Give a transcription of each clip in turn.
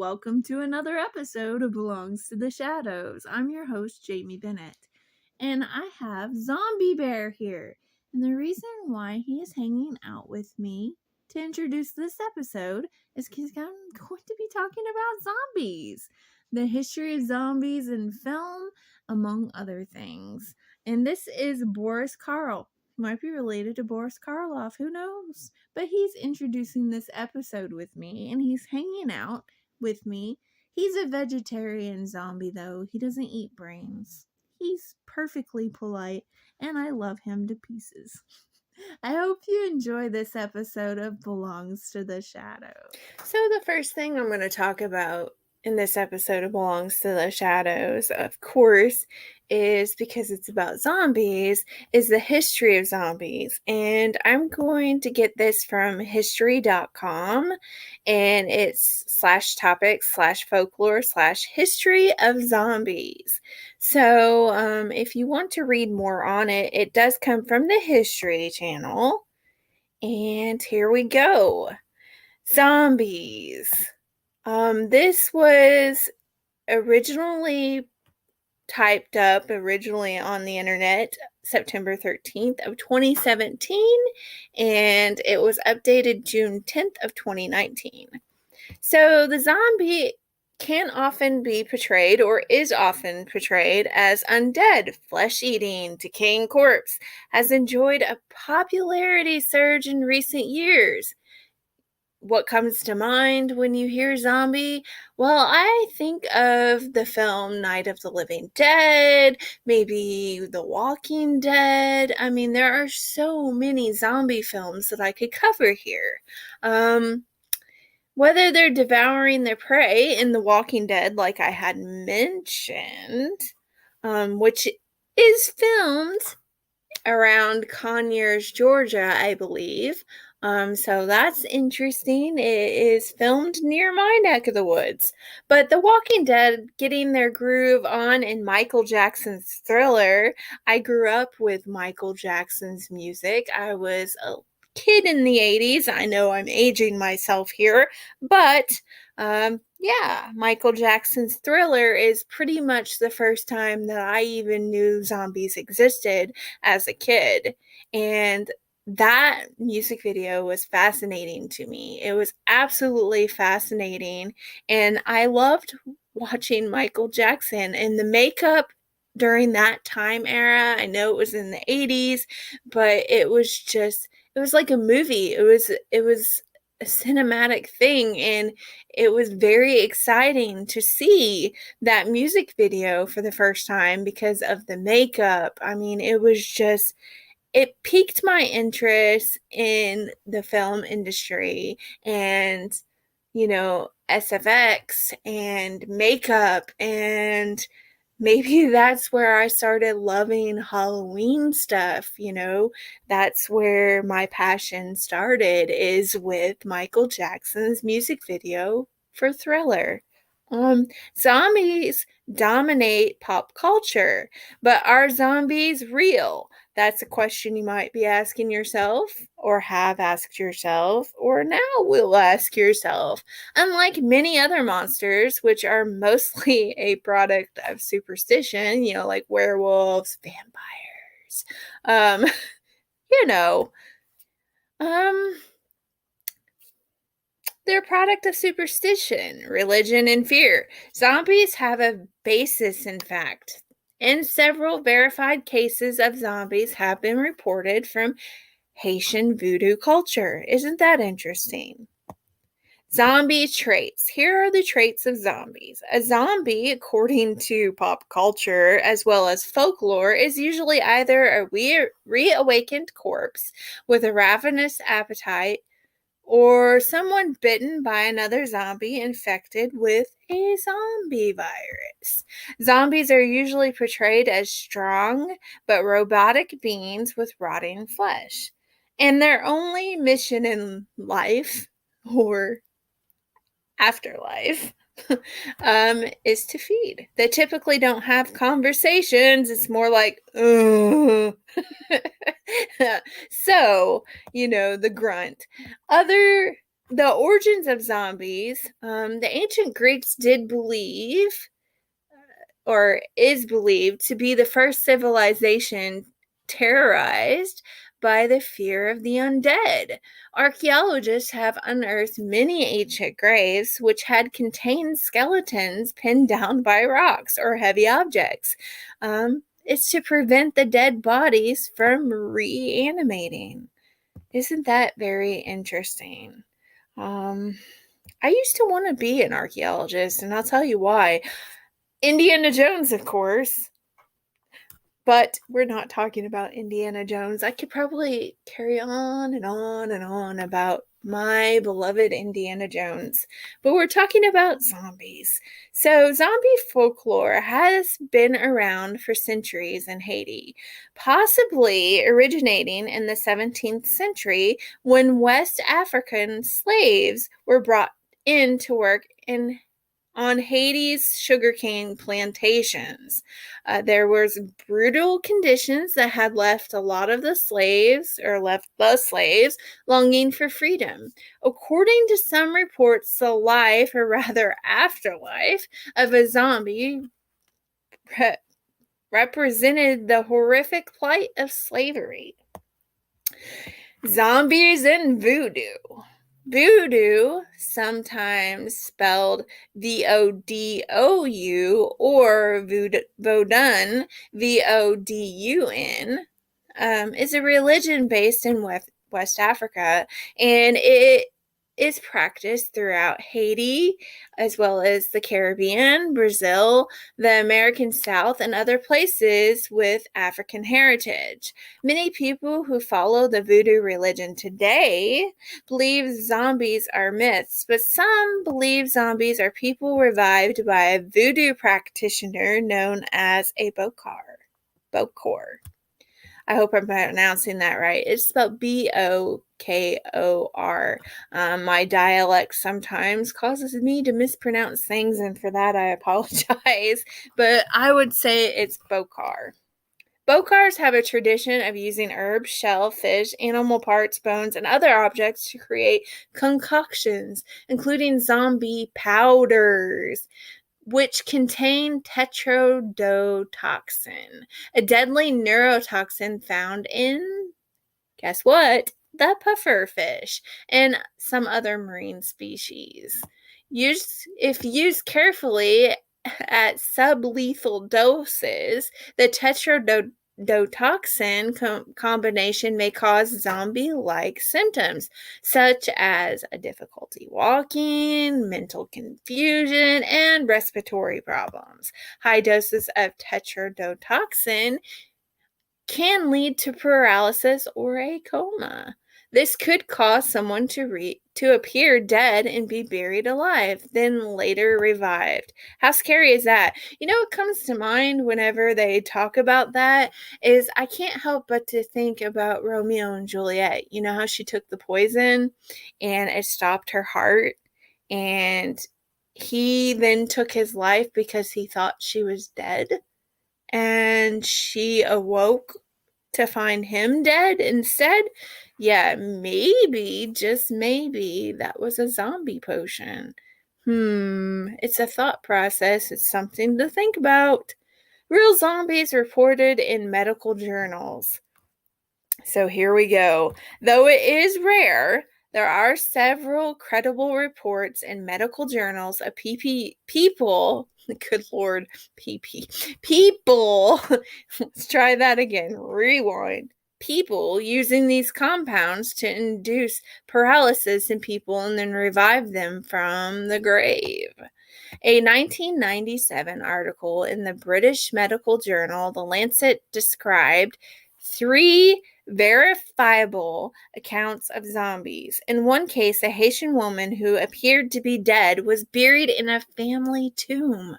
welcome to another episode of Belongs to the Shadows. I'm your host, Jaime Bennett, and I have Zombie Bear here. And the reason why he is hanging out with me to introduce this episode is because I'm going to be talking about zombies, the history of zombies in film, among other things. And this is Boris Karl. Might be related to Boris Karloff, who knows? But he's introducing this episode with me, and he's hanging out with me. He's a vegetarian zombie, though. He doesn't eat brains. He's perfectly polite, and I love him to pieces. I hope you enjoy this episode of Belongs to the Shadows. So the first thing I'm going to talk about in this episode of Belongs to the Shadows, of course, is because it's about zombies, is the history of zombies. And I'm going to get this from history.com, and it's /topics/folklore/history of zombies. So if you want to read more on it, it does come from the History channel. And here we go. Zombies. This was originally typed up on the internet September 13th of 2017, and it was updated June 10th of 2019. So the zombie can often be portrayed, or is often portrayed, as undead, flesh-eating, decaying corpse, has enjoyed a popularity surge in recent years. What comes to mind when you hear zombie? Well, I think of the film Night of the Living Dead, maybe The Walking Dead. I mean, there are so many zombie films that I could cover here. Whether they're devouring their prey in The Walking Dead, like I had mentioned, which is filmed around Conyers, Georgia, I believe. So that's interesting. It is filmed near my neck of the woods. But The Walking Dead getting their groove on in Michael Jackson's Thriller. I grew up with Michael Jackson's music. I was a kid in the 80s. I know I'm aging myself here, but Michael Jackson's Thriller is pretty much the first time that I even knew zombies existed as a kid. And that music video was fascinating to me. It was absolutely fascinating. And I loved watching Michael Jackson and the makeup during that time era. I know it was in the 80s, but it was like a movie. It was a cinematic thing, and it was very exciting to see that music video for the first time because of the makeup. I mean, it piqued my interest in the film industry and, SFX and makeup, and maybe that's where I started loving Halloween stuff. That's where my passion started, is with Michael Jackson's music video for Thriller. Zombies dominate pop culture, but are zombies real? That's a question you might be asking yourself, or have asked yourself, or now will ask yourself. Unlike many other monsters, which are mostly a product of superstition, like werewolves, vampires, they're a product of superstition, religion, and fear. Zombies have a basis in fact, and several verified cases of zombies have been reported from Haitian voodoo culture. Isn't that interesting? Zombie traits. Here are the traits of zombies. A zombie, according to pop culture as well as folklore, is usually either a reawakened corpse with a ravenous appetite, or someone bitten by another zombie infected with a zombie virus. Zombies are usually portrayed as strong but robotic beings with rotting flesh. And their only mission in life, or afterlife, is to feed. They typically don't have conversations. It's more like, so, the grunt. Other the origins of zombies, the ancient Greeks did believe, or is believed to be the first civilization terrorized by the fear of the undead. Archaeologists have unearthed many ancient graves which had contained skeletons pinned down by rocks or heavy objects. It's to prevent the dead bodies from reanimating. Isn't that very interesting? I used to want to be an archaeologist, and I'll tell you why. Indiana Jones, of course. But we're not talking about Indiana Jones. I could probably carry on and on and on about my beloved Indiana Jones. But we're talking about zombies. So, zombie folklore has been around for centuries in Haiti, possibly originating in the 17th century when West African slaves were brought in to work on Haiti's sugarcane plantations. There was brutal conditions that had left a lot of the slaves longing for freedom. According to some reports, the life, or rather afterlife, of a zombie represented the horrific plight of slavery. Zombies and voodoo. Voodoo, sometimes spelled Vodou or Vodun, Vodun, is a religion based in West Africa, and it is practiced throughout Haiti, as well as the Caribbean, Brazil, the American South, and other places with African heritage. Many people who follow the voodoo religion today believe zombies are myths, but some believe zombies are people revived by a voodoo practitioner known as a bokor. Bokor. I hope I'm pronouncing that right. It's spelled Bokor. My dialect sometimes causes me to mispronounce things, and for that I apologize. But I would say it's Bokor. Bokars have a tradition of using herbs, shell, fish, animal parts, bones, and other objects to create concoctions, including zombie powders, which contain tetrodotoxin, a deadly neurotoxin found in, guess what? The pufferfish and some other marine species. If used carefully at sublethal doses, the tetrodotoxin combination may cause zombie-like symptoms, such as a difficulty walking, mental confusion, and respiratory problems. High doses of tetrodotoxin can lead to paralysis or a coma. This could cause someone to appear dead and be buried alive, then later revived. How scary is that? What comes to mind whenever they talk about that is I can't help but to think about Romeo and Juliet. You know how she took the poison and it stopped her heart, and he then took his life because he thought she was dead, and she awoke to find him dead instead. Yeah, maybe, just maybe, that was a zombie potion. It's a thought process. It's something to think about. Real zombies reported in medical journals. So here we go. Though it is rare, there are several credible reports in medical journals of people, good Lord, people, let's try that again, rewind. People using these compounds to induce paralysis in people and then revive them from the grave. A 1997 article in the British medical journal, The Lancet, described 3 verifiable accounts of zombies. In one case, a Haitian woman who appeared to be dead was buried in a family tomb,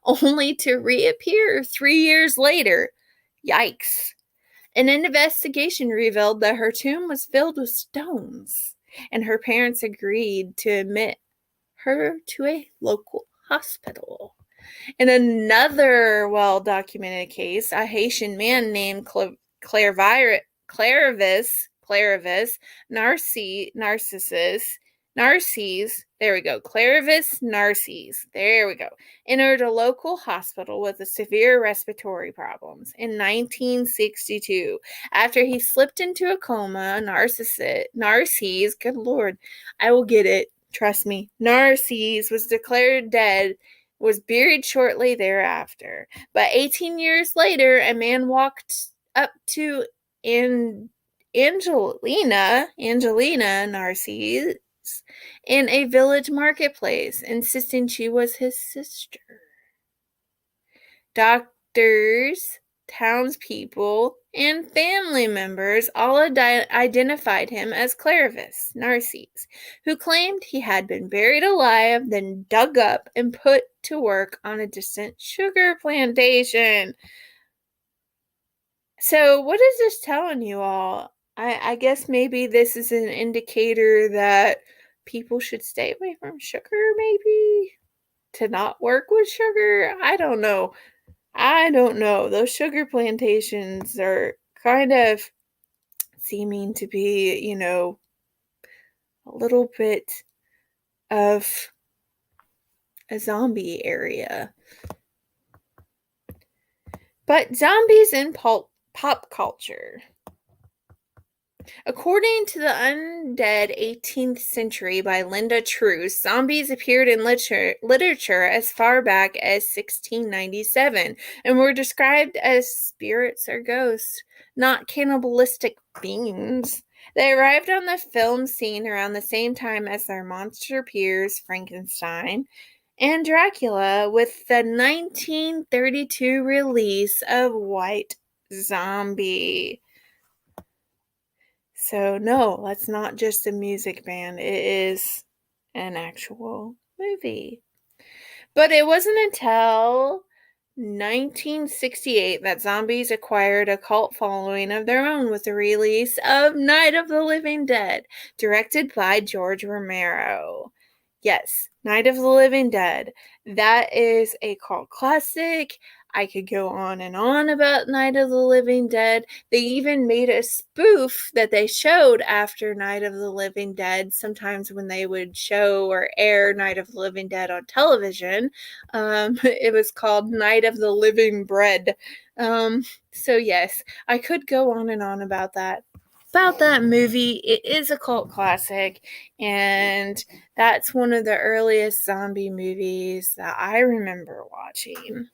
only to reappear 3 years later. Yikes. An investigation revealed that her tomb was filled with stones, and her parents agreed to admit her to a local hospital. In another well-documented case, a Haitian man named Clairvis Narcissus Narcisse, there we go, Clairvis Narcisse, there we go, entered a local hospital with severe respiratory problems in 1962. After he slipped into a coma, Narcisse, good Lord, I will get it, trust me, Narcisse was declared dead, was buried shortly thereafter. But 18 years later, a man walked up to Angelina Narcisse in a village marketplace, insisting she was his sister. Doctors, townspeople, and family members all identified him as Clairvis Narcisse, who claimed he had been buried alive, then dug up and put to work on a distant sugar plantation. So, what is this telling you all? I guess maybe this is an indicator that people should stay away from sugar, maybe? To not work with sugar? I don't know. Those sugar plantations are kind of seeming to be, a little bit of a zombie area. But zombies in pop culture. According to the Undead 18th Century by Linda Truce, zombies appeared in literature as far back as 1697 and were described as spirits or ghosts, not cannibalistic beings. They arrived on the film scene around the same time as their monster peers, Frankenstein and Dracula, with the 1932 release of White Zombie. So, no, that's not just a music band. It is an actual movie. But it wasn't until 1968 that zombies acquired a cult following of their own with the release of Night of the Living Dead, directed by George Romero. Yes, Night of the Living Dead. That is a cult classic. I could go on and on about Night of the Living Dead. They even made a spoof that they showed after Night of the Living Dead, sometimes when they would show or air Night of the Living Dead on television. It was called Night of the Living Bread. So yes, I could go on and on about that. About that movie. It is a cult classic, and that's one of the earliest zombie movies that I remember watching.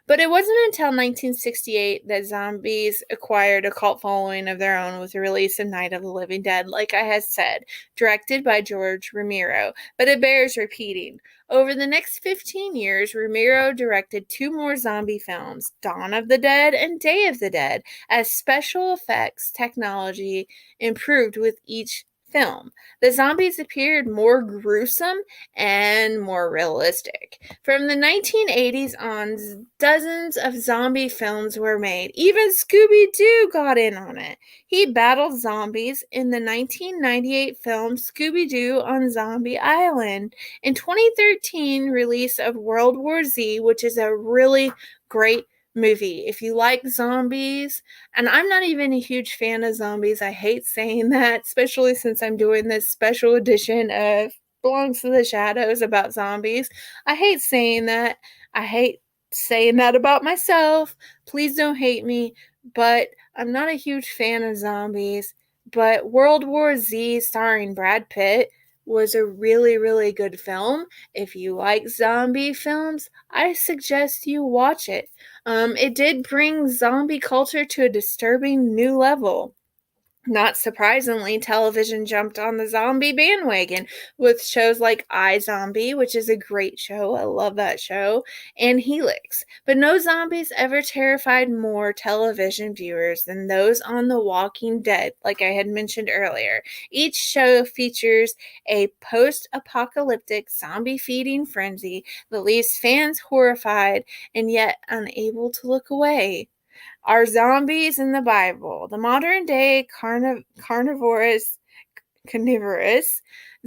But it wasn't until 1968 that zombies acquired a cult following of their own with the release of Night of the Living Dead, like I had said, directed by George Romero. But it bears repeating. Over the next 15 years, Romero directed 2 more zombie films, Dawn of the Dead and Day of the Dead, as special effects technology improved with each film. The zombies appeared more gruesome and more realistic. From the 1980s on, dozens of zombie films were made. Even Scooby-Doo got in on it. He battled zombies in the 1998 film Scooby-Doo on Zombie Island. In 2013, release of World War Z, which is a really great movie. If you like zombies, and I'm not even a huge fan of zombies, I hate saying that, especially since I'm doing this special edition of Belongs to the Shadows about zombies. I hate saying that. I hate saying that about myself. Please don't hate me, but I'm not a huge fan of zombies. But World War Z, starring Brad Pitt, was a really, really good film. If you like zombie films, I suggest you watch it. It did bring zombie culture to a disturbing new level. Not surprisingly, television jumped on the zombie bandwagon with shows like iZombie, which is a great show. I love that show, and Helix. But no zombies ever terrified more television viewers than those on The Walking Dead, like I had mentioned earlier. Each show features a post-apocalyptic zombie feeding frenzy that leaves fans horrified and yet unable to look away. Are zombies in the Bible? The modern day carnivorous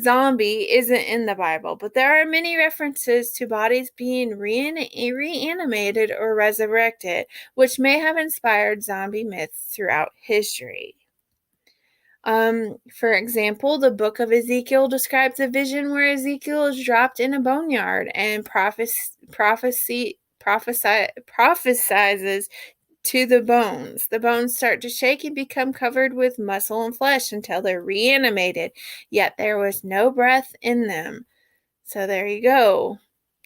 zombie isn't in the Bible, but there are many references to bodies being reanimated or resurrected, which may have inspired zombie myths throughout history. For example, the book of Ezekiel describes a vision where Ezekiel is dropped in a boneyard and prophesizes to the bones. The bones start to shake and become covered with muscle and flesh until they're reanimated, yet there was no breath in them. So there you go.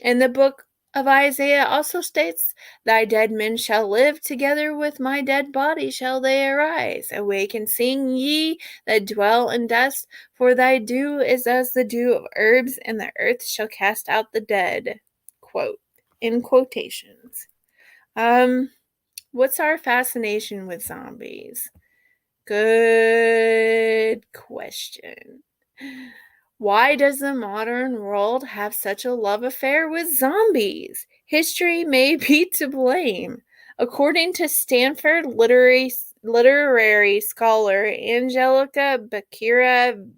And the book of Isaiah also states, "Thy dead men shall live, together with my dead body shall they arise. Awake and sing, ye that dwell in dust, for thy dew is as the dew of herbs, and the earth shall cast out the dead." Quote, in quotations. What's our fascination with zombies? Good question. Why does the modern world have such a love affair with zombies? History may be to blame. According to Stanford literary scholar Angelica Bakira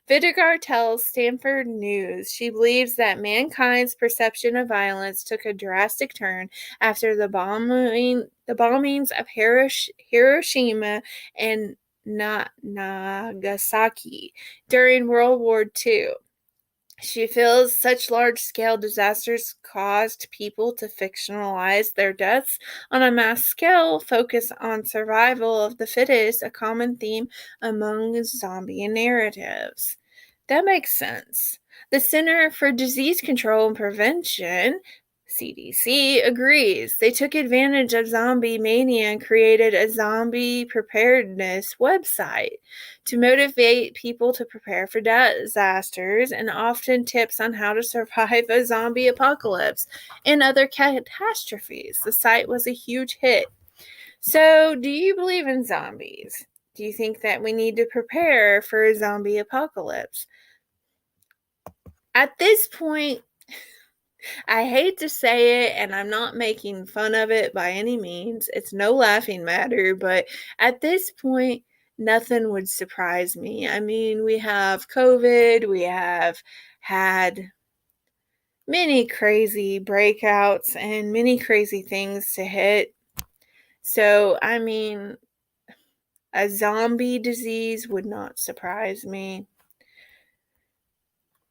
Vidigar tells Stanford News she believes that mankind's perception of violence took a drastic turn after the bombings of Hiroshima and Nagasaki during World War II. She feels such large-scale disasters caused people to fictionalize their deaths on a mass scale, focus on survival of the fittest, a common theme among zombie narratives. That makes sense. The Center for Disease Control and Prevention, CDC, agrees. They took advantage of zombie mania and created a zombie preparedness website to motivate people to prepare for disasters and often tips on how to survive a zombie apocalypse and other catastrophes. The site was a huge hit. So, do you believe in zombies? Do you think that we need to prepare for a zombie apocalypse? At this point, I hate to say it, and I'm not making fun of it by any means. It's no laughing matter, but at this point, nothing would surprise me. I mean, we have COVID, we have had many crazy breakouts and many crazy things to hit. So, I mean, a zombie disease would not surprise me.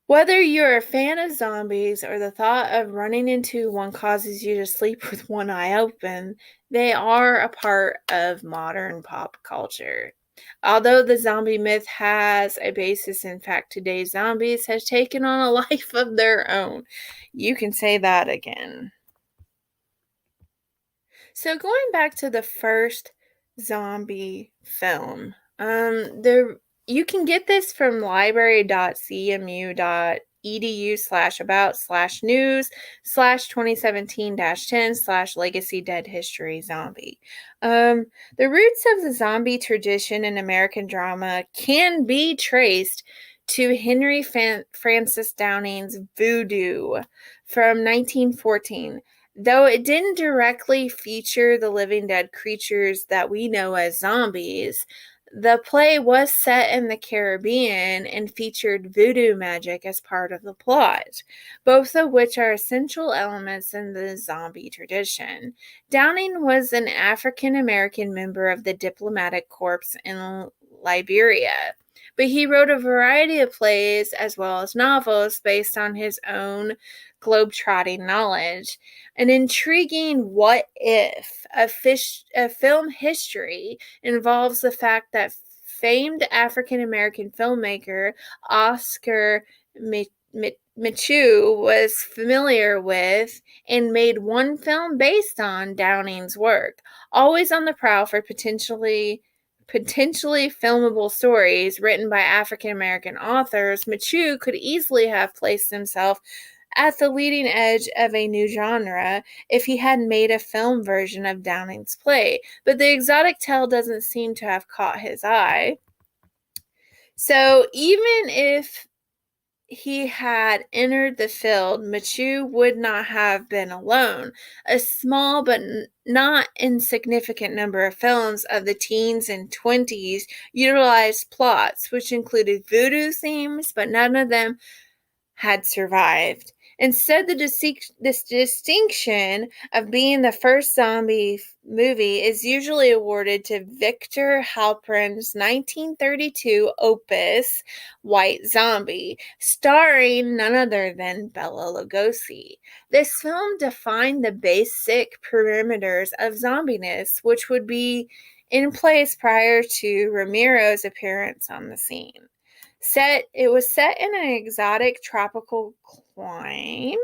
Whether you're a fan of zombies or the thought of running into one causes you to sleep with one eye open, they are a part of modern pop culture. Although the zombie myth has a basis in fact, today's zombies has taken on a life of their own. You can say that again. So going back to the first zombie film, you can get this from library.cmu.edu/about/news/2017-10/Legacy Dead History Zombie. The roots of the zombie tradition in American drama can be traced to Henry Francis Downing's Voodoo from 1914. Though it didn't directly feature the living dead creatures that we know as zombies, the play was set in the Caribbean and featured voodoo magic as part of the plot, both of which are essential elements in the zombie tradition. Downing was an African American member of the diplomatic corps in Liberia, but he wrote a variety of plays as well as novels based on his own globetrotting knowledge. An intriguing what if of film history involves the fact that famed African American filmmaker Oscar Micheaux was familiar with and made one film based on Downing's work. Always on the prowl for potentially filmable stories written by African American authors, Micheaux could easily have placed himself at the leading edge of a new genre if he had made a film version of Downing's play, but the exotic tale doesn't seem to have caught his eye. So even if he had entered the field, Micheaux would not have been alone. A small but not insignificant number of films of the teens and 20s utilized plots which included voodoo themes, but none of them had survived. Instead, this distinction of being the first zombie movie is usually awarded to Victor Halperin's 1932 opus, White Zombie, starring none other than Bela Lugosi. This film defined the basic perimeters of zombiness, which would be in place prior to Romero's appearance on the scene. It was set in an exotic tropical clime.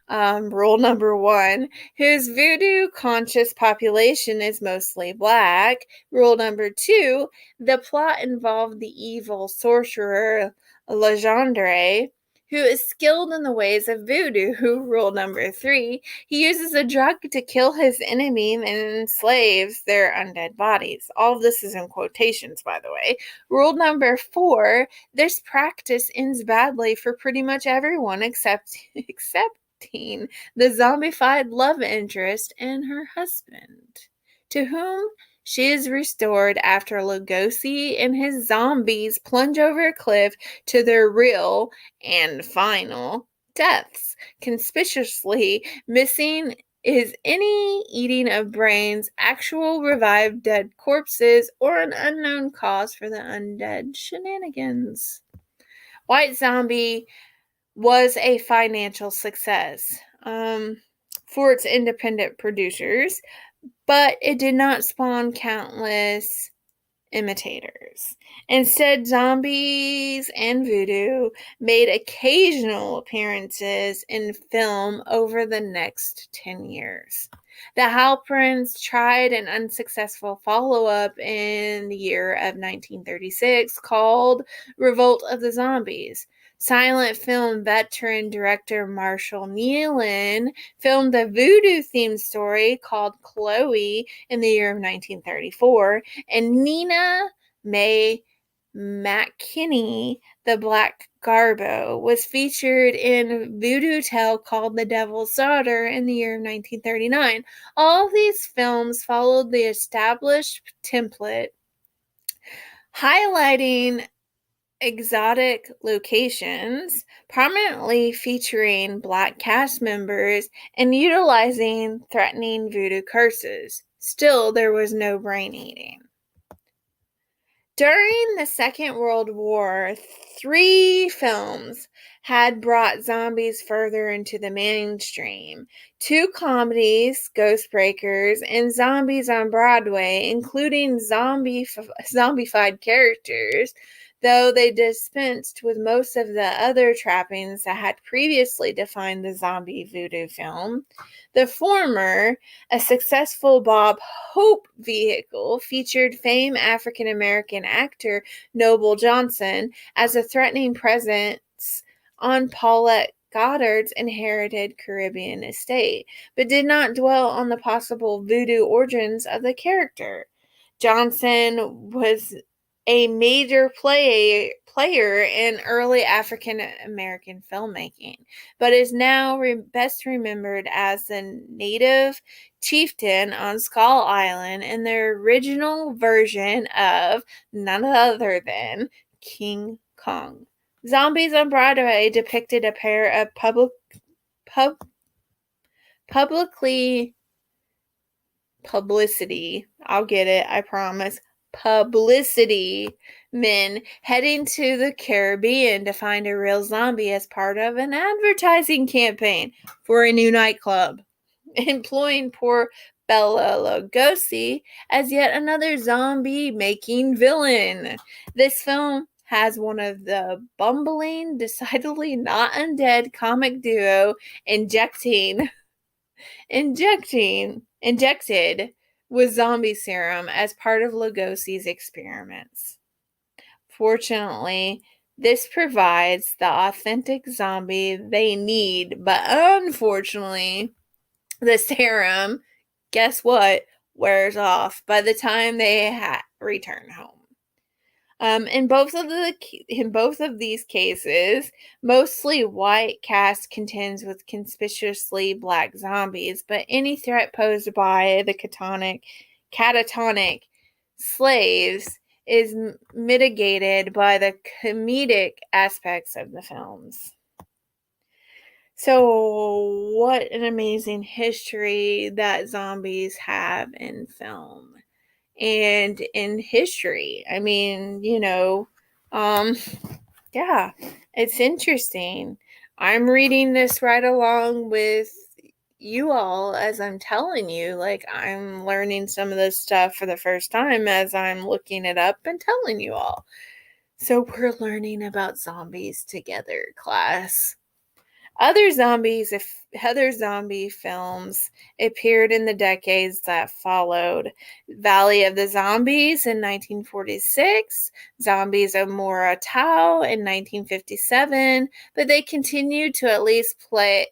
Rule number 1, whose voodoo conscious population is mostly black. Rule number 2, the plot involved the evil sorcerer Legendre, who is skilled in the ways of voodoo. Rule number 3, he uses a drug to kill his enemy and enslaves their undead bodies. All of this is in quotations, by the way. Rule number 4, this practice ends badly for pretty much everyone except the zombified love interest and her husband, to whom she is restored after Lugosi and his zombies plunge over a cliff to their real and final deaths. Conspicuously missing is any eating of brains, actual revived dead corpses, or an unknown cause for the undead shenanigans. White Zombie was a financial success for its independent producers, but it did not spawn countless imitators. Instead, zombies and voodoo made occasional appearances in film over the next 10 years. The Halperins tried an unsuccessful follow-up in the year of 1936 called Revolt of the Zombies. Silent film veteran director Marshall Nealon filmed a voodoo-themed story called Chloe in the year of 1934, and Nina Mae McKinney, the Black Garbo, was featured in a voodoo tale called The Devil's Daughter in the year of 1939. All of these films followed the established template, highlighting exotic locations, prominently featuring black cast members, and utilizing threatening voodoo curses. Still, there was no brain eating. During the Second World War, 3 films had brought zombies further into the mainstream. 2 comedies, Ghostbreakers and Zombies on Broadway, including zombified characters, though they dispensed with most of the other trappings that had previously defined the zombie voodoo film. The former, a successful Bob Hope vehicle, featured famed African-American actor Noble Johnson as a threatening presence on Paulette Goddard's inherited Caribbean estate, but did not dwell on the possible voodoo origins of the character. Johnson was a major player in early African American filmmaking, but is now best remembered as the native chieftain on Skull Island in the original version of none other than King Kong. Zombies on Broadway depicted a pair of publicity, I'll get it, I promise, publicity men heading to the Caribbean to find a real zombie as part of an advertising campaign for a new nightclub, employing poor Bela Lugosi as yet another zombie-making villain. This film has one of the bumbling, decidedly not undead comic duo injected with zombie serum as part of Lugosi's experiments. Fortunately, this provides the authentic zombie they need, but unfortunately, the serum, guess what, wears off by the time they return home. In both of these cases, mostly white cast contends with conspicuously black zombies, but any threat posed by the catatonic slaves is mitigated by the comedic aspects of the films. So, what an amazing history that zombies have in film and in history. I mean, yeah, it's interesting. I'm reading this right along with you all as I'm telling you. Like, I'm learning some of this stuff for the first time as I'm looking it up and telling you all. So, we're learning about zombies together, class. Other zombie films appeared in the decades that followed. Valley of the Zombies in 1946, Zombies of Moratau in 1957, but they continued to at least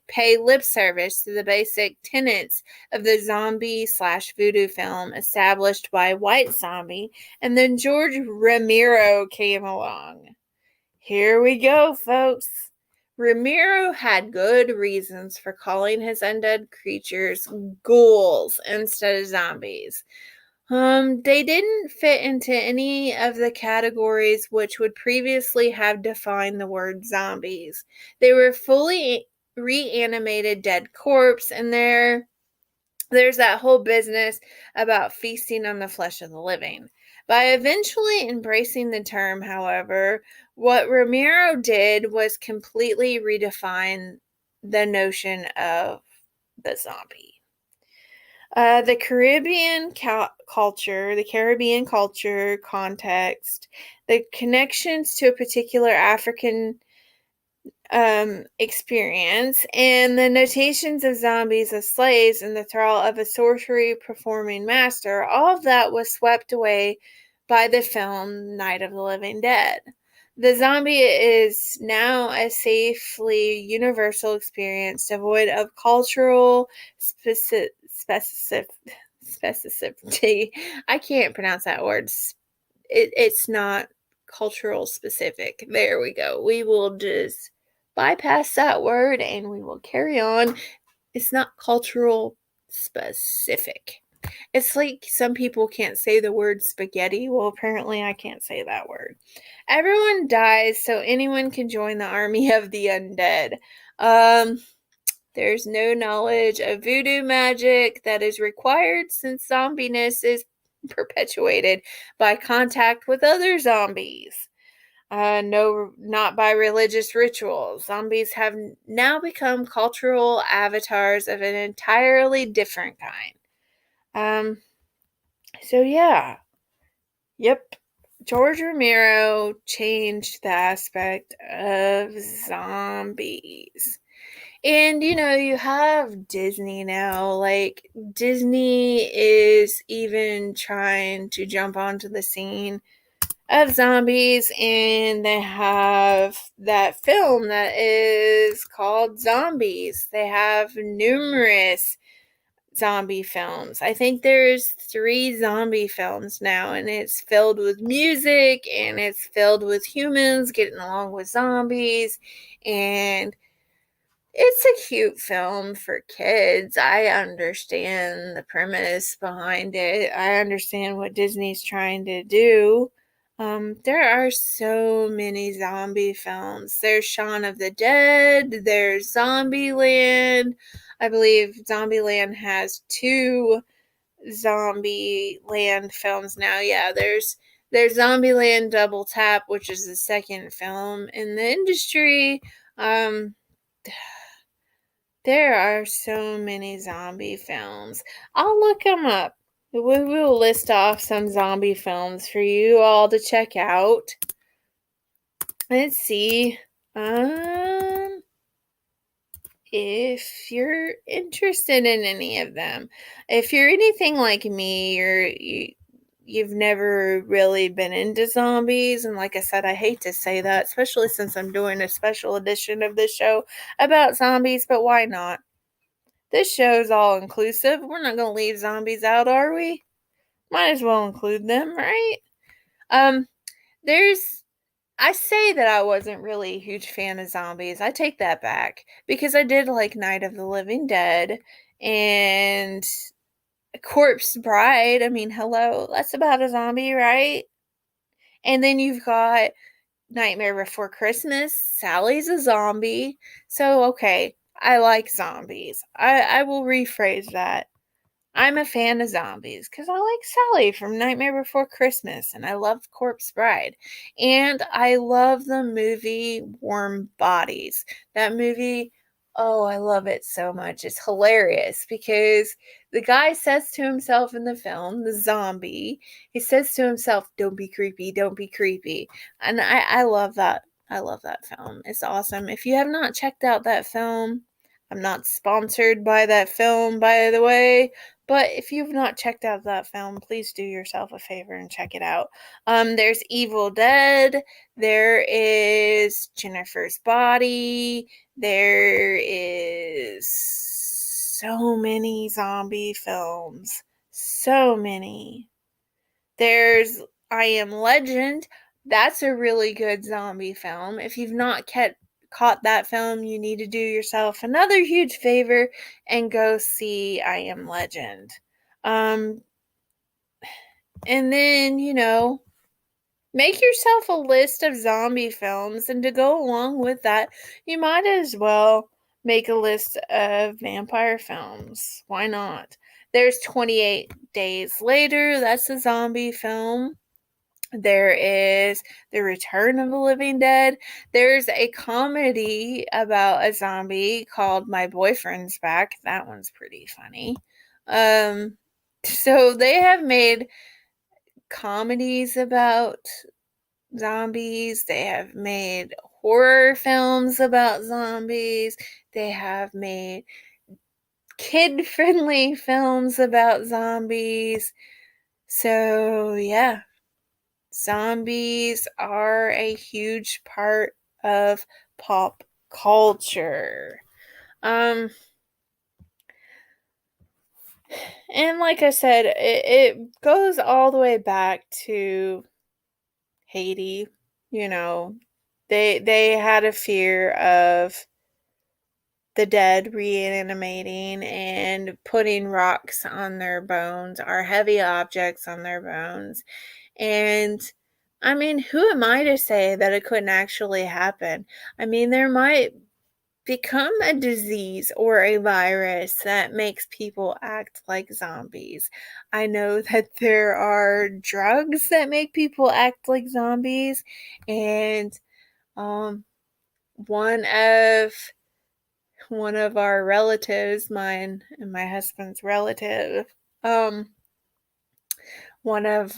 pay lip service to the basic tenets of the zombie/voodoo film established by White Zombie, and then George Romero came along. Here we go, folks. Romero had good reasons for calling his undead creatures ghouls instead of zombies. They didn't fit into any of the categories which would previously have defined the word zombies. They were fully reanimated dead corpse, and there's that whole business about feasting on the flesh of the living. By eventually embracing the term, however, what Romero did was completely redefine the notion of the zombie. The Caribbean culture context, the connections to a particular African experience, and the notations of zombies as slaves in the thrall of a sorcery performing master, all of that was swept away by the film Night of the Living Dead. The zombie is now a safely universal experience devoid of cultural specificity. I can't pronounce that word. It's not cultural specific. There we go. We will just bypass that word and we will carry on. It's not cultural specific. It's like some people can't say the word spaghetti. Well, apparently I can't say that word. Everyone dies, so anyone can join the army of the undead. There's no knowledge of voodoo magic that is required since zombiness is perpetuated by contact with other zombies. No, not by religious rituals. Zombies have now become cultural avatars of an entirely different kind. So yeah. Yep. George Romero changed the aspect of zombies. And you have Disney now. Like, Disney is even trying to jump onto the scene of zombies, and they have that film that is called Zombies. They have numerous zombie films. I think there's 3 zombie films now, and it's filled with music, and it's filled with humans getting along with zombies, and it's a cute film for kids. I understand the premise behind it. I understand what Disney's trying to do. There are so many zombie films. There's Shaun of the Dead. There's Zombieland. I believe Zombieland has 2 Zombieland films now. Yeah, there's Zombieland Double Tap, which is the second film in the industry. There are so many zombie films. I'll look them up. We will list off some zombie films for you all to check out. Let's see. If you're interested in any of them. If you're anything like me, you've never really been into zombies, and like I said, I hate to say that, especially since I'm doing a special edition of this show about zombies, but why not? This show's all inclusive. We're not going to leave zombies out, are we? Might as well include them, right? There's I say that I wasn't really a huge fan of zombies. I take that back because I did like Night of the Living Dead and Corpse Bride. I mean, hello, that's about a zombie, right? And then you've got Nightmare Before Christmas. Sally's a zombie. So, okay, I like zombies. I will rephrase that. I'm a fan of zombies because I like Sally from Nightmare Before Christmas, and I love Corpse Bride, and I love the movie Warm Bodies. That movie, oh, I love it so much. It's hilarious because the guy says to himself in the film, the zombie, he says to himself, "Don't be creepy, don't be creepy," and I love that. I love that film. It's awesome. If you have not checked out that film, I'm not sponsored by that film, by the way. But if you've not checked out that film, please do yourself a favor and check it out. There's Evil Dead. There is Jennifer's Body. There is so many zombie films. So many. There's I Am Legend. That's a really good zombie film. If you've not caught that film, you need to do yourself another huge favor and go see I Am Legend. And then, make yourself a list of zombie films, and to go along with that, you might as well make a list of vampire films. Why not? There's 28 Days Later. That's a zombie film. There is The Return of the Living Dead. There's a comedy about a zombie called My Boyfriend's Back. That one's pretty funny. So they have made comedies about zombies. They have made horror films about zombies. They have made kid-friendly films about zombies. So, yeah. Zombies are a huge part of pop culture. And like I said, it goes all the way back to Haiti. They had a fear of the dead reanimating and putting rocks on their bones or heavy objects on their bones. And I mean, who am I to say that it couldn't actually happen? I mean, there might become a disease or a virus that makes people act like zombies. I know that there are drugs that make people act like zombies, and one of our relatives, mine and my husband's relative, one of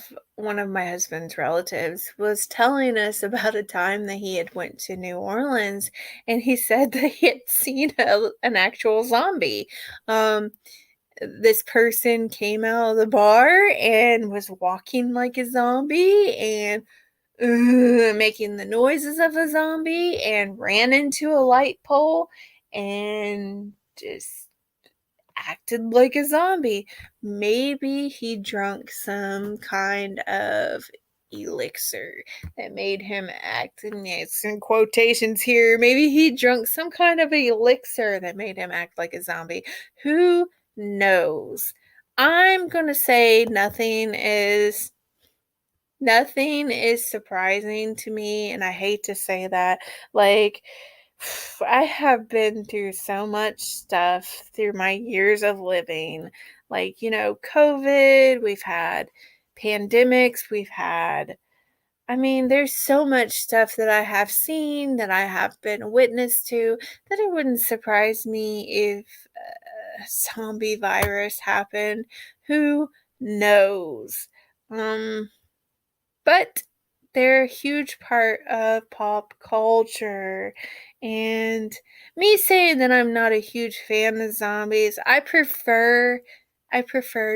my husband's relatives was telling us about a time that he had went to New Orleans, and he said that he had seen an actual zombie. This person came out of the bar and was walking like a zombie and making the noises of a zombie, and ran into a light pole and just acted like a zombie. Maybe he drank some kind of elixir that made him act, and it's in quotations here, maybe he drank some kind of elixir that made him act like a zombie. Who knows? I'm gonna say nothing is surprising to me, and I hate to say that. Like, I have been through so much stuff through my years of living. Like, COVID, we've had pandemics, there's so much stuff that I have seen, that I have been witness to, that it wouldn't surprise me if a zombie virus happened. Who knows? But they're a huge part of pop culture. And me saying that I'm not a huge fan of zombies, I prefer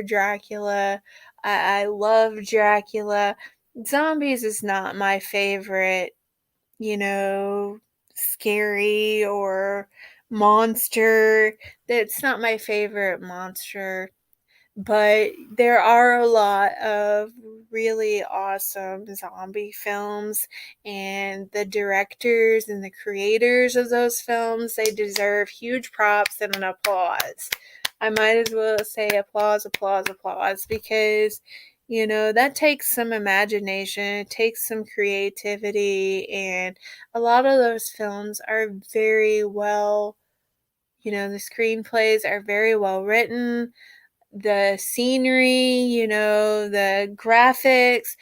Dracula. I love Dracula. Zombies is not my favorite, scary or monster. That's not my favorite monster. But there are a lot of really awesome zombie films, and the directors and the creators of those films, they deserve huge props and an applause. I might as well say applause, applause, applause, because, that takes some imagination, it takes some creativity, and a lot of those films are very well, The screenplays are very well written. The scenery, the graphics,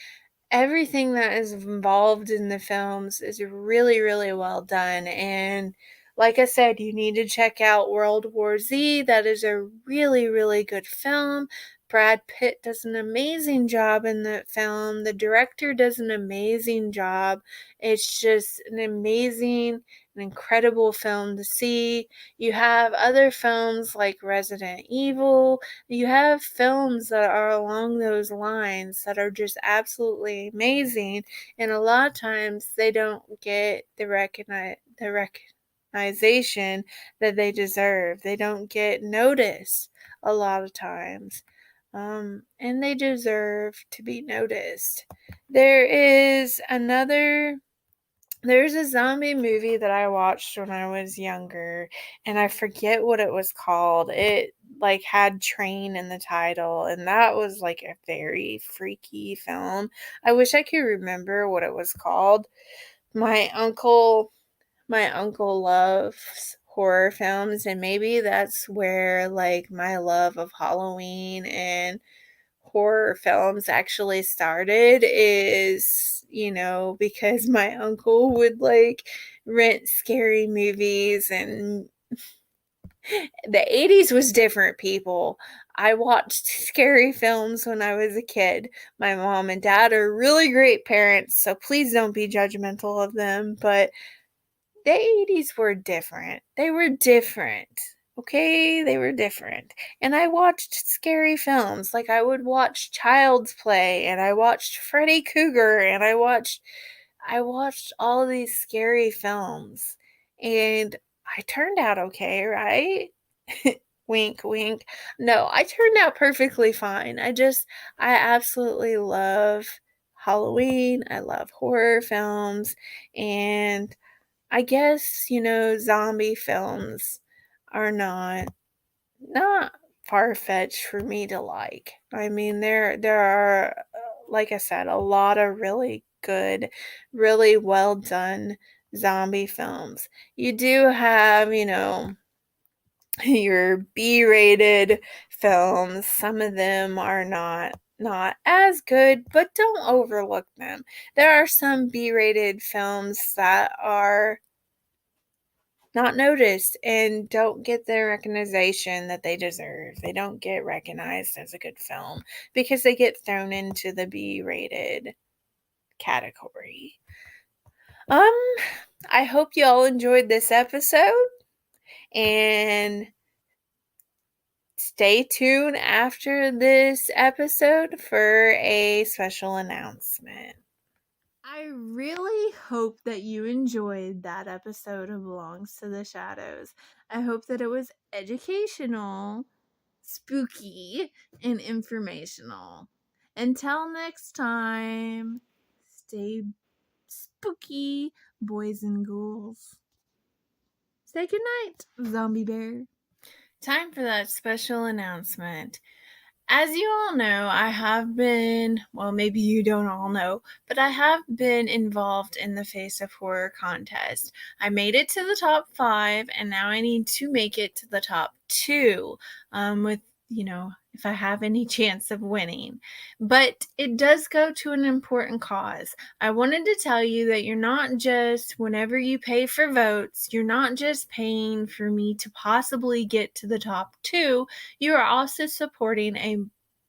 everything that is involved in the films is really, really well done. And like I said, you need to check out World War Z. That is a really, really good film. Brad Pitt does an amazing job in that film. The director does an amazing job. It's just an amazing, an incredible film to see. You have other films like Resident Evil. You have films that are along those lines that are just absolutely amazing, and a lot of times they don't get the recognition that they deserve. They don't get noticed a lot of times, and they deserve to be noticed. There's a zombie movie that I watched when I was younger, and I forget what it was called. It had train in the title, and that was a very freaky film. I wish I could remember what it was called. My uncle loves horror films, and maybe that's where my love of Halloween and horror films actually started, is because my uncle would rent scary movies. And the 80s was different, people. I watched scary films when I was a kid. My mom and dad are really great parents, so please don't be judgmental of them, but the 80s were different. They were different. Okay, they were different. And I watched scary films. I would watch Child's Play, and I watched Freddy Krueger, and I watched all these scary films. And I turned out okay, right? Wink, wink. No, I turned out perfectly fine. I absolutely love Halloween. I love horror films, and I guess, zombie films are not far-fetched for me to like. I mean, there are, like I said, a lot of really good, really well done zombie films. You do have, your B-rated films. Some of them are not as good, but don't overlook them. There are some B-rated films that are not noticed and don't get the recognition that they deserve. They don't get recognized as a good film because they get thrown into the B-rated category. I hope you all enjoyed this episode, and stay tuned after this episode for a special announcement. I really hope that you enjoyed that episode of Belongs to the Shadows. I hope that it was educational, spooky, and informational. Until next time, stay spooky, boys and ghouls. Say goodnight, Zombie Bear. Time for that special announcement. As you all know, I have been, well, maybe you don't all know, but I have been involved in the Face of Horror contest. I made it to the top 5, and now I need to make it to the top 2, with, if I have any chance of winning. But it does go to an important cause. I wanted to tell you that you're not just, whenever you pay for votes, you're not just paying for me to possibly get to the top 2, you are also supporting a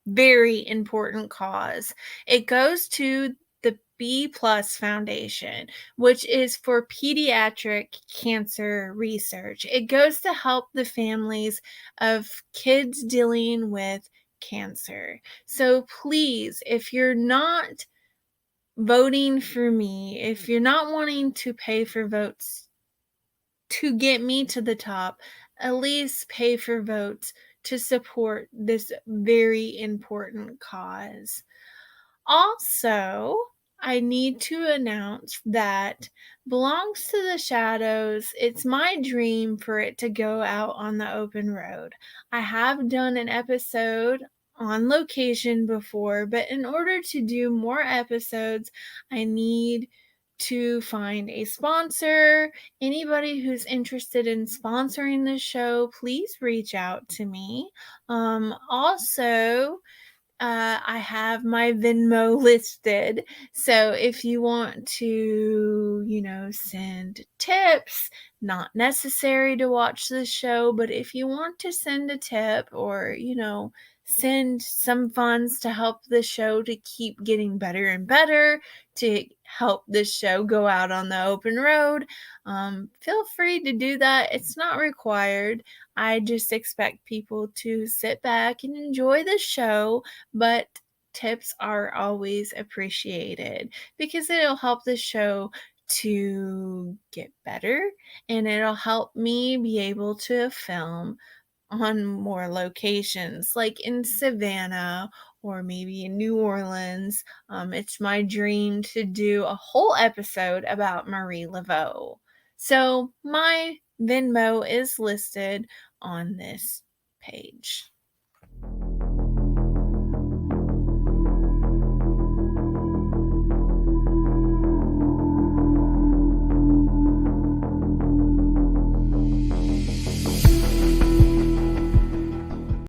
very important cause. It goes to the B Plus Foundation, which is for pediatric cancer research. It goes to help the families of kids dealing with cancer. So please, if you're not voting for me, if you're not wanting to pay for votes to get me to the top, at least pay for votes to support this very important cause. Also, I need to announce that Belongs to the Shadows, it's my dream for it to go out on the open road. I have done an episode on location before, but in order to do more episodes, I need to find a sponsor. Anybody who's interested in sponsoring the show, please reach out to me. Also, I have my Venmo listed. So if you want to, send tips, not necessary to watch the show, but if you want to send a tip or, send some funds to help the show to keep getting better and better, to help this show go out on the open road, feel free to do that. It's not required. I just expect people to sit back and enjoy the show, but tips are always appreciated because it'll help the show to get better, and it'll help me be able to film on more locations, like in Savannah or maybe in New Orleans. It's my dream to do a whole episode about Marie Laveau. So my Venmo is listed on this page.